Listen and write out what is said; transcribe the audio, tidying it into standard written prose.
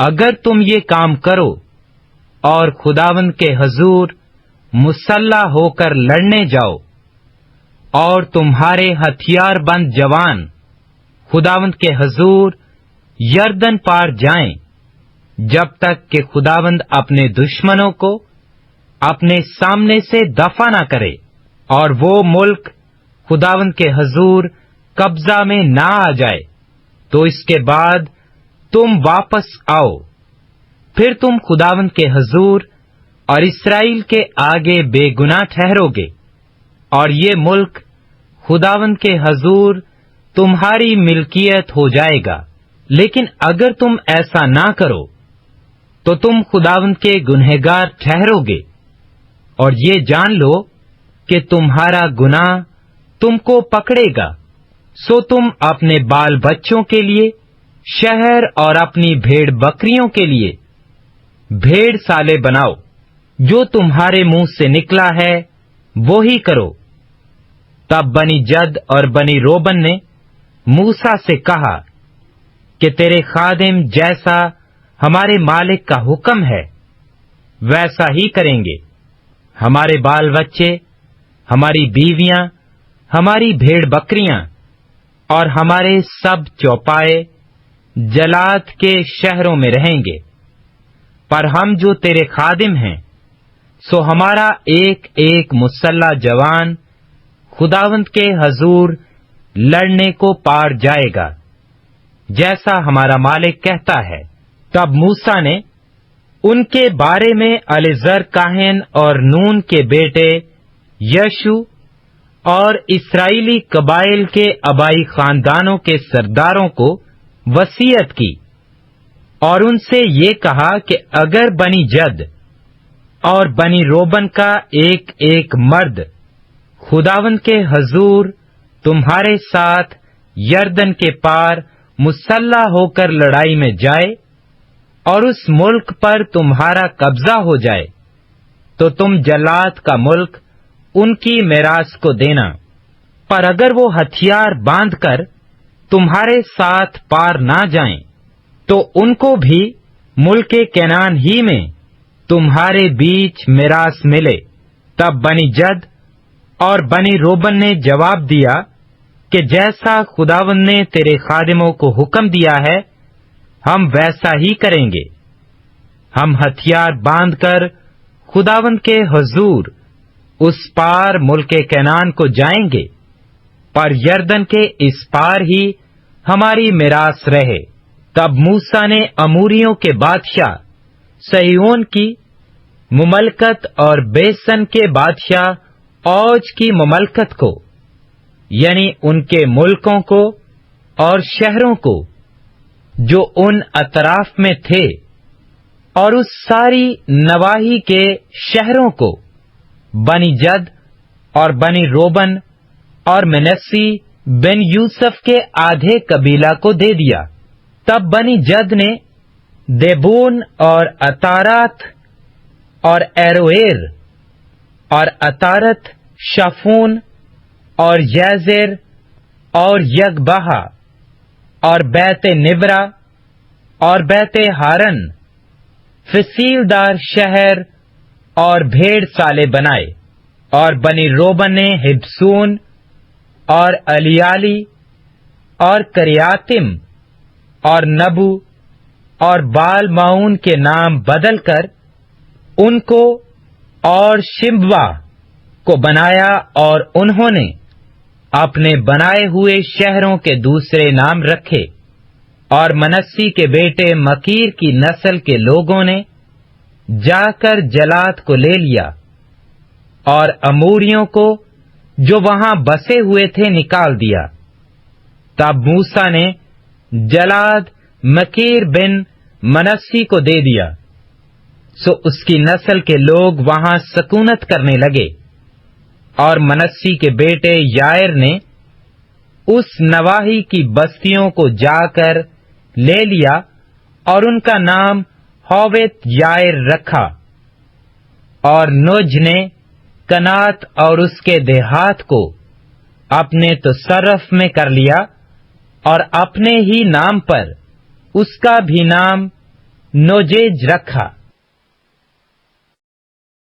اگر تم یہ کام کرو اور خداوند کے حضور مسلح ہو کر لڑنے جاؤ، اور تمہارے ہتھیار بند جوان خداوند کے حضور یردن پار جائیں، جب تک کہ خداوند اپنے دشمنوں کو اپنے سامنے سے دفع نہ کرے، اور وہ ملک خداوند کے حضور قبضہ میں نہ آ جائے، تو اس کے بعد تم واپس آؤ، پھر تم خداوند کے حضور اور اسرائیل کے آگے بے گناہ ٹھہرو گے، اور یہ ملک خداوند کے حضور تمہاری ملکیت ہو جائے گا۔ لیکن اگر تم ایسا نہ کرو تو تم خداوند کے گنہگار ٹھہرو گے، اور یہ جان لو کہ تمہارا گناہ تم کو پکڑے گا۔ سو تم اپنے بال بچوں کے لیے شہر اور اپنی بھیڑ بکریوں کے لیے بھیڑ سالے بناؤ، جو تمہارے منہ سے نکلا ہے وہی کرو۔ تب بنی جد اور بنی روبن نے موسیٰ سے کہا کہ تیرے خادم جیسا ہمارے مالک کا حکم ہے ویسا ہی کریں گے۔ ہمارے بال بچے، ہماری بیویاں، ہماری بھیڑ بکریاں اور ہمارے سب چوپائے جلاد کے شہروں میں رہیں گے، پر ہم جو تیرے خادم ہیں سو ہمارا ایک ایک مسلح جوان خداوند کے حضور لڑنے کو پار جائے گا، جیسا ہمارا مالک کہتا ہے۔ تب موسیٰ نے ان کے بارے میں الیعزر کاہن اور نون کے بیٹے یشو اور اسرائیلی قبائل کے آبائی خاندانوں کے سرداروں کو وصیت کی، اور ان سے یہ کہا کہ اگر بنی جد اور بنی روبن کا ایک ایک مرد خداوند کے حضور تمہارے ساتھ یردن کے پار مسلح ہو کر لڑائی میں جائے اور اس ملک پر تمہارا قبضہ ہو جائے، تو تم جلاد کا ملک ان کی میراث کو دینا۔ پر اگر وہ ہتھیار باندھ کر تمہارے ساتھ پار نہ جائیں تو ان کو بھی ملک کنعان ہی میں تمہارے بیچ میراث ملے۔ تب بنی جد اور بنی روبن نے جواب دیا کہ جیسا خداوند نے تیرے خادموں کو حکم دیا ہے ہم ویسا ہی کریں گے۔ ہم ہتھیار باندھ کر خداوند کے حضور اس پار ملک کنعان کو جائیں گے، پر یردن کے اس پار ہی ہماری میراث رہے۔ تب موسیٰ نے اموریوں کے بادشاہ سیہون کی مملکت اور بیسن کے بادشاہ اوج کی مملکت کو، یعنی ان کے ملکوں کو اور شہروں کو جو ان اطراف میں تھے، اور اس ساری نواحی کے شہروں کو بنی جد اور بنی روبن اور منسی بن یوسف کے آدھے قبیلہ کو دے دیا۔ تب بنی جد نے دیبون اور اتارات اور ایرویر اور اتارت شافون اور یزر اور یگبہا اور بیت نبرا اور بیت ہارن فصیل دار شہر اور بھیڑ سالے بنائے، اور بنی روبن نے ہبسون اور الیالی اور کریاتم اور نبو اور بال معون کے نام بدل کر ان کو اور شمبوا کو بنایا، اور انہوں نے اپنے بنائے ہوئے شہروں کے دوسرے نام رکھے۔ اور منسی کے بیٹے مکیر کی نسل کے لوگوں نے جا کر جلاد کو لے لیا اور اموریوں کو جو وہاں بسے ہوئے تھے نکال دیا۔ تب موسیٰ نے جلاد مکیر بن منسی کو دے دیا، سو اس کی نسل کے لوگ وہاں سکونت کرنے لگے، اور منسی کے بیٹے یائر نے اس نواحی کی بستیوں کو جا کر لے لیا اور ان کا نام ہووت یائر رکھا، اور نوج نے کنات اور اس کے دیہات کو اپنے تصرف میں کر لیا، اور اپنے ہی نام پر اس کا بھی نام نوجیج رکھا